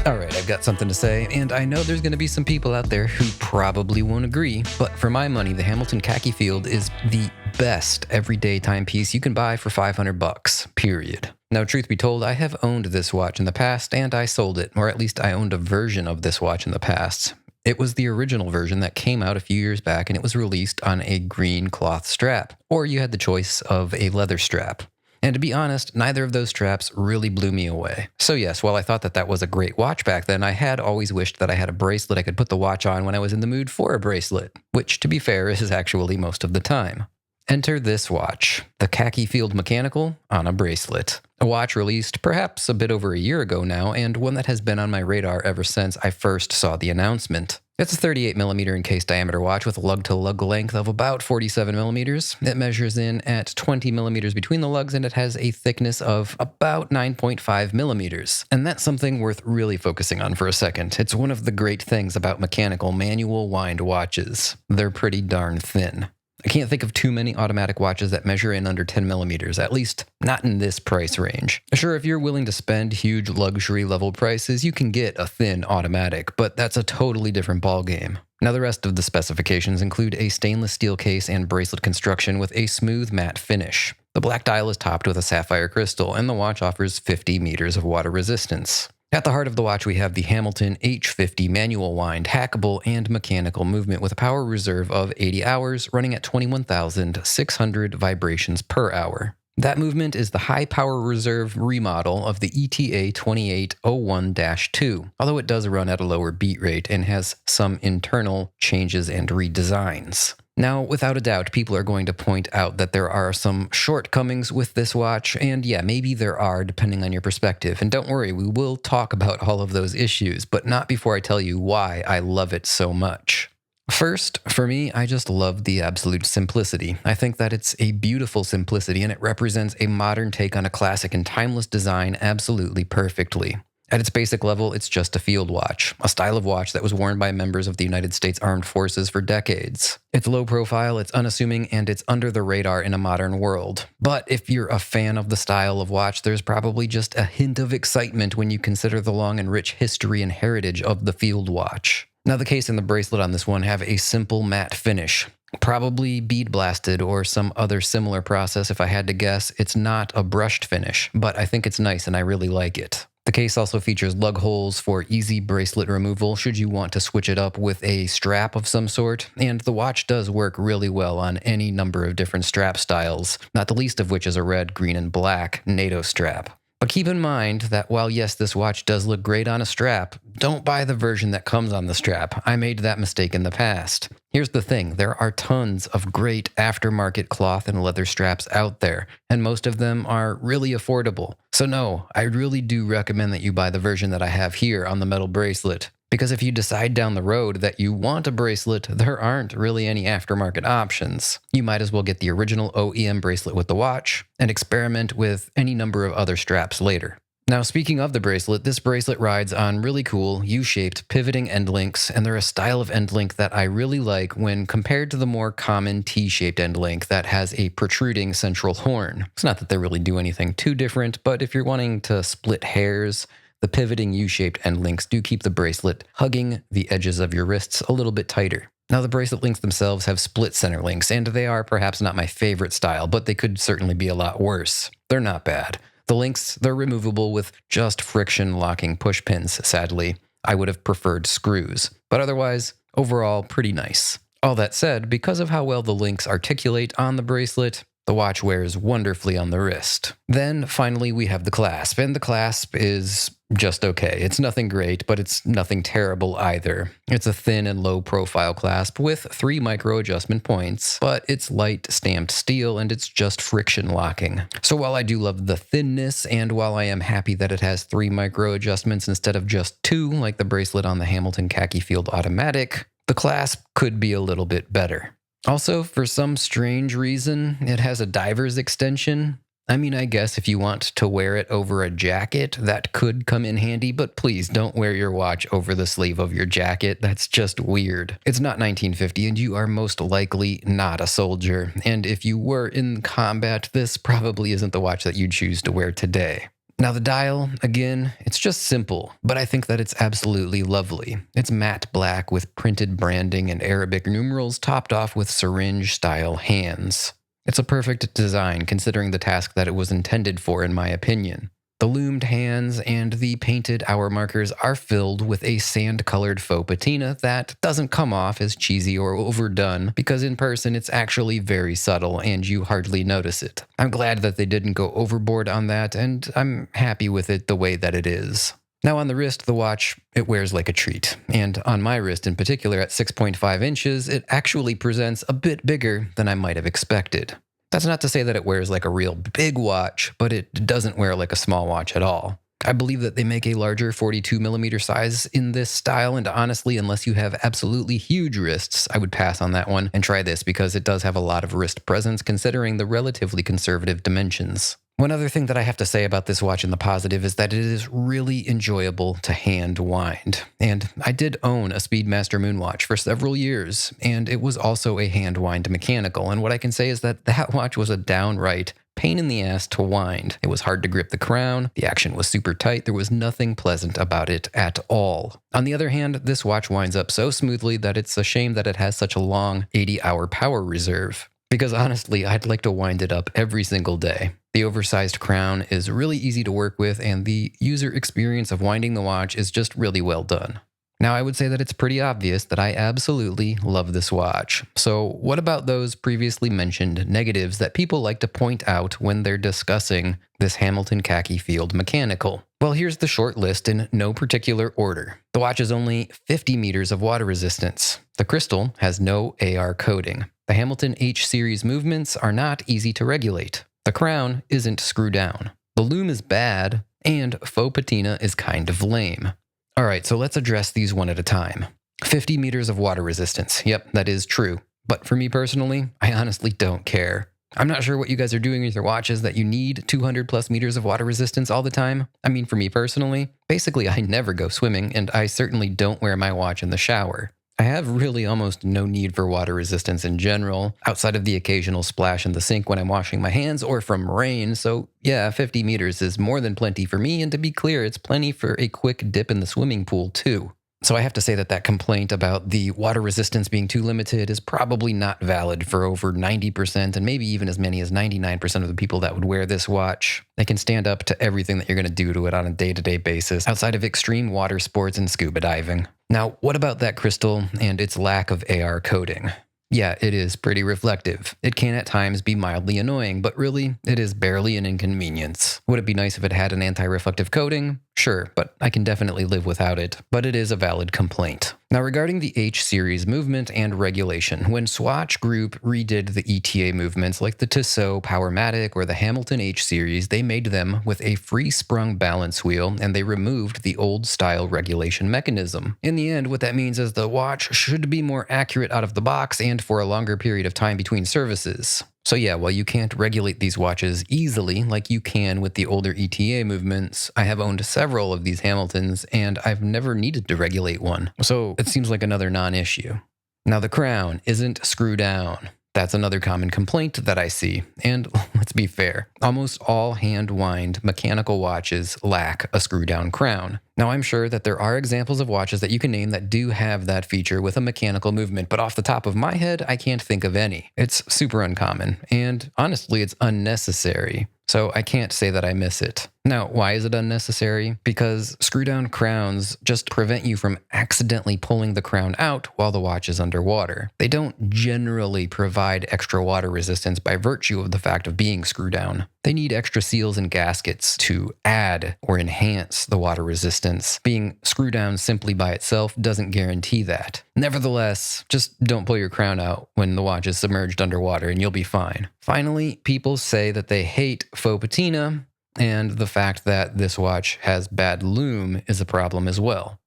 Alright, I've got something to say, and I know there's going to be some people out there who probably won't agree, but for my money, the Hamilton Khaki Field is the best everyday timepiece you can buy for $500, period. Now, truth be told, I have owned this watch in the past, and I sold it, or at least I owned a version of this watch in the past. It was the original version that came out a few years back, and it was released on a green cloth strap, or you had the choice of a leather strap. And to be honest, neither of those straps really blew me away. So yes, while I thought that was a great watch back then, I had always wished that I had a bracelet I could put the watch on when I was in the mood for a bracelet, which, to be fair, is actually most of the time. Enter this watch, the Khaki Field Mechanical on a bracelet. A watch released perhaps a bit over a year ago now, and one that has been on my radar ever since I first saw the announcement. It's a 38mm encased diameter watch with a lug-to-lug length of about 47mm. It measures in at 20mm between the lugs, and it has a thickness of about 9.5mm. And that's something worth really focusing on for a second. It's one of the great things about mechanical manual wind watches. They're pretty darn thin. I can't think of too many automatic watches that measure in under 10mm, at least not in this price range. Sure, if you're willing to spend huge luxury level prices, you can get a thin automatic, but that's a totally different ballgame. Now, the rest of the specifications include a stainless steel case and bracelet construction with a smooth matte finish. The black dial is topped with a sapphire crystal, and the watch offers 50 meters of water resistance. At the heart of the watch, we have the Hamilton H50 manual wind, hackable and mechanical movement with a power reserve of 80 hours, running at 21,600 vibrations per hour. That movement is the high power reserve remodel of the ETA 2801-2, although it does run at a lower beat rate and has some internal changes and redesigns. Now, without a doubt, people are going to point out that there are some shortcomings with this watch, and yeah, maybe there are, depending on your perspective. And don't worry, we will talk about all of those issues, but not before I tell you why I love it so much. First, for me, I just love the absolute simplicity. I think that it's a beautiful simplicity, and it represents a modern take on a classic and timeless design absolutely perfectly. At its basic level, it's just a field watch, a style of watch that was worn by members of the United States Armed Forces for decades. It's low profile, it's unassuming, and it's under the radar in a modern world. But if you're a fan of the style of watch, there's probably just a hint of excitement when you consider the long and rich history and heritage of the field watch. Now, the case and the bracelet on this one have a simple matte finish. Probably bead blasted or some other similar process if I had to guess. It's not a brushed finish, but I think it's nice and I really like it. The case also features lug holes for easy bracelet removal should you want to switch it up with a strap of some sort, and the watch does work really well on any number of different strap styles, not the least of which is a red, green, and black NATO strap. But keep in mind that while yes, this watch does look great on a strap, don't buy the version that comes on the strap. I made that mistake in the past. Here's the thing, there are tons of great aftermarket cloth and leather straps out there, and most of them are really affordable. So no, I really do recommend that you buy the version that I have here on the metal bracelet. Because if you decide down the road that you want a bracelet, there aren't really any aftermarket options. You might as well get the original OEM bracelet with the watch and experiment with any number of other straps later. Now, speaking of the bracelet, this bracelet rides on really cool U-shaped pivoting end links, and they're a style of end link that I really like when compared to the more common T-shaped end link that has a protruding central horn. It's not that they really do anything too different, but if you're wanting to split hairs, the pivoting U-shaped end links do keep the bracelet hugging the edges of your wrists a little bit tighter. Now, the bracelet links themselves have split center links, and they are perhaps not my favorite style, but they could certainly be a lot worse. They're not bad. The links, they're removable with just friction locking push pins, sadly. I would have preferred screws, but otherwise, overall, pretty nice. All that said, because of how well the links articulate on the bracelet, the watch wears wonderfully on the wrist. Then, finally, we have the clasp, and the clasp is just okay. It's nothing great, but it's nothing terrible either. It's a thin and low-profile clasp with 3 micro-adjustment points, but it's light stamped steel, and it's just friction locking. So while I do love the thinness, and while I am happy that it has 3 micro-adjustments instead of just 2, like the bracelet on the Hamilton Khaki Field Automatic, the clasp could be a little bit better. Also, for some strange reason, it has a diver's extension. I mean, I guess if you want to wear it over a jacket, that could come in handy, but please don't wear your watch over the sleeve of your jacket. That's just weird. It's not 1950, and you are most likely not a soldier. And if you were in combat, this probably isn't the watch that you'd choose to wear today. Now the dial, again, it's just simple, but I think that it's absolutely lovely. It's matte black with printed branding and Arabic numerals topped off with syringe-style hands. It's a perfect design considering the task that it was intended for, in my opinion. The loomed hands and the painted hour markers are filled with a sand-colored faux patina that doesn't come off as cheesy or overdone because in person it's actually very subtle and you hardly notice it. I'm glad that they didn't go overboard on that, and I'm happy with it the way that it is. Now on the wrist, the watch, it wears like a treat. And on my wrist in particular at 6.5 inches, it actually presents a bit bigger than I might have expected. That's not to say that it wears like a real big watch, but it doesn't wear like a small watch at all. I believe that they make a larger 42mm size in this style, and honestly, unless you have absolutely huge wrists, I would pass on that one and try this because it does have a lot of wrist presence considering the relatively conservative dimensions. One other thing that I have to say about this watch in the positive is that it is really enjoyable to hand wind. And I did own a Speedmaster Moonwatch for several years, and it was also a hand wind mechanical. And what I can say is that that watch was a downright pain in the ass to wind. It was hard to grip the crown, the action was super tight, there was nothing pleasant about it at all. On the other hand, this watch winds up so smoothly that it's a shame that it has such a long 80-hour power reserve. Because honestly, I'd like to wind it up every single day. The oversized crown is really easy to work with, and the user experience of winding the watch is just really well done. Now, I would say that it's pretty obvious that I absolutely love this watch. So what about those previously mentioned negatives that people like to point out when they're discussing this Hamilton Khaki Field Mechanical? Well, here's the short list in no particular order. The watch is only 50 meters of water resistance. The crystal has no AR coating. The Hamilton H series movements are not easy to regulate. The crown isn't screw down. The loom is bad, and faux patina is kind of lame. Alright, so let's address these one at a time. 50 meters of water resistance. Yep, that is true. But for me personally, I honestly don't care. I'm not sure what you guys are doing with your watches that you need 200 plus meters of water resistance all the time. I mean, for me personally, basically I never go swimming, and I certainly don't wear my watch in the shower. I have really almost no need for water resistance in general, outside of the occasional splash in the sink when I'm washing my hands or from rain, so yeah, 50 meters is more than plenty for me, and to be clear, it's plenty for a quick dip in the swimming pool too. So I have to say that that complaint about the water resistance being too limited is probably not valid for over 90% and maybe even as many as 99% of the people that would wear this watch. They can stand up to everything that you're going to do to it on a day-to-day basis outside of extreme water sports and scuba diving. Now, what about that crystal and its lack of AR coating? Yeah, it is pretty reflective. It can at times be mildly annoying, but really, it is barely an inconvenience. Would it be nice if it had an anti-reflective coating? Sure, but I can definitely live without it. But it is a valid complaint. Now regarding the H-series movement and regulation, when Swatch Group redid the ETA movements like the Tissot Powermatic or the Hamilton H-series, they made them with a free-sprung balance wheel and they removed the old-style regulation mechanism. In the end, what that means is the watch should be more accurate out of the box and for a longer period of time between services. So yeah, while you can't regulate these watches easily like you can with the older ETA movements, I have owned several of these Hamiltons and I've never needed to regulate one. So it seems like another non-issue. Now the crown isn't screw down. That's another common complaint that I see. And let's be fair, almost all hand-wind mechanical watches lack a screw-down crown. Now I'm sure that there are examples of watches that you can name that do have that feature with a mechanical movement, but off the top of my head, I can't think of any. It's super uncommon, and honestly, it's unnecessary. So I can't say that I miss it. Now, why is it unnecessary? Because screw-down crowns just prevent you from accidentally pulling the crown out while the watch is underwater. They don't generally provide extra water resistance by virtue of the fact of being screw-down. They need extra seals and gaskets to add or enhance the water resistance. Being screw-down simply by itself doesn't guarantee that. Nevertheless, just don't pull your crown out when the watch is submerged underwater and you'll be fine. Finally, people say that they hate faux patina, and the fact that this watch has bad loom is a problem as well.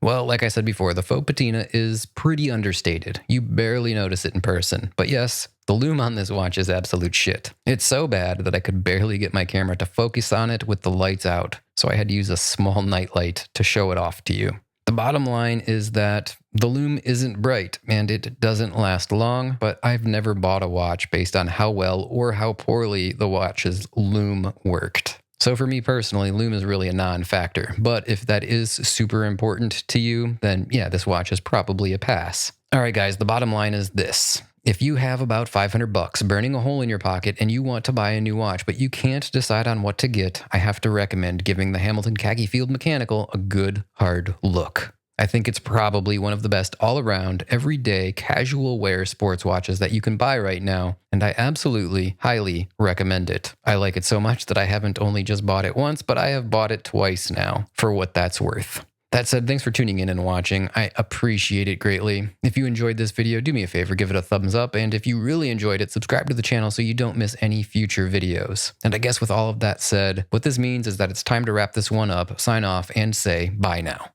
Well, like I said before, the faux patina is pretty understated. You barely notice it in person. But yes, the loom on this watch is absolute shit. It's so bad that I could barely get my camera to focus on it with the lights out, so I had to use a small nightlight to show it off to you. The bottom line is that the loom isn't bright and it doesn't last long, but I've never bought a watch based on how well or how poorly the watch's loom worked. So for me personally, lume is really a non-factor. But if that is super important to you, then yeah, this watch is probably a pass. All right, guys, the bottom line is this. If you have about 500 bucks burning a hole in your pocket and you want to buy a new watch, but you can't decide on what to get, I have to recommend giving the Hamilton Khaki Field Mechanical a good, hard look. I think it's probably one of the best all-around, everyday, casual wear sports watches that you can buy right now, and I absolutely, highly recommend it. I like it so much that I haven't only just bought it once, but I have bought it twice now, for what that's worth. That said, thanks for tuning in and watching. I appreciate it greatly. If you enjoyed this video, do me a favor, give it a thumbs up, and if you really enjoyed it, subscribe to the channel so you don't miss any future videos. And I guess with all of that said, what this means is that it's time to wrap this one up, sign off, and say bye now.